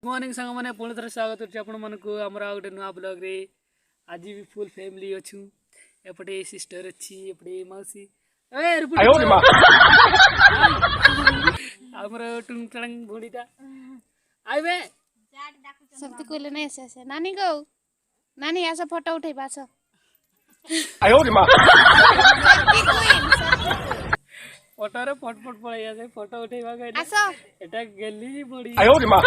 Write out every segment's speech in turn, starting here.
Morning सांग मैंने पुणी थर स्वागत होची आपण मानकु हमरा गोटे नुआ ब्लॉग रे। आज भी फुल फैमिली अछु। एपटे सिस्टर अछि, एपटे मौसी ए रुपु आयो रे मां हमरा टुंग टंग भोडीटा आइबे सबती कोले नहीं से नानी गो नानी ऐसा फोटो उठे बासो आयो रे मां सबती क्वीन फोटो रे फट फट पळे जाय फोटो उठेबा गय आसो एटा गेली बडी आयो रे मां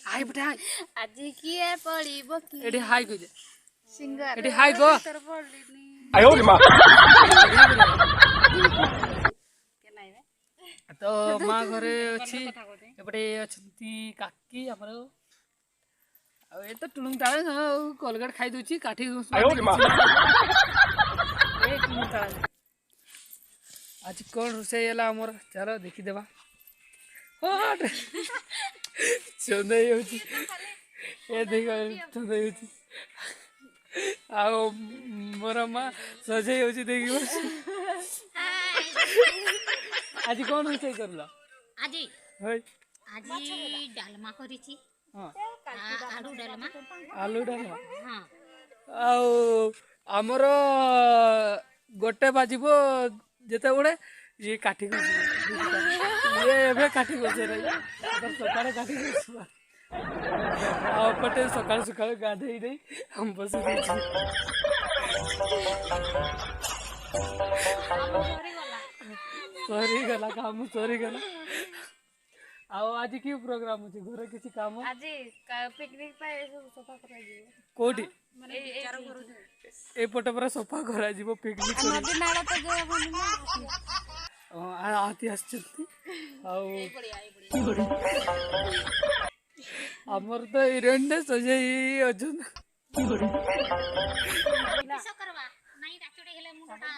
हाय बेटा आज किए पड़ीबो की एडी हाय गय सिंगर एडी हाय गो आयो रे मां तो माँ घरे अच्छी एपटे अच्छी काकी हमर आ ए तो टुणुंग ताळे कोलगेट खाई दोची काठी आयो रे मां ए टुणुंग ताळे आज कोन रोसे एला हमर चलो देखि देबा हट चंदई होची ए देखो चंदई होची आओ मोर माँ सजई होची देखिबो आज कोन रोसे करला आजी होय आजी डालमा करिछि हां आलू डालमा आलू डालमा हां आओ हमर गोटे बाजिबो जेते बडे ये काठी को ये एबे काठी को से रे अगर सकाळे काठी को आ पटे सकाळ सकाळ गाधई दे हम बस सॉरी गला काम सॉरी गला आओ आज की प्रोग्राम अछि घरे किछि काम आज पिकनिक पाए सब सफा करा जीवो कोठी माने चारो करू ए पटे पर सफा करा जीवो पिकनिक नदी नाला तो जो बनी आती आछती आओ हमर तो इरेंडे सजई अजन किस करबा नहीं राचोडी हेले मुठा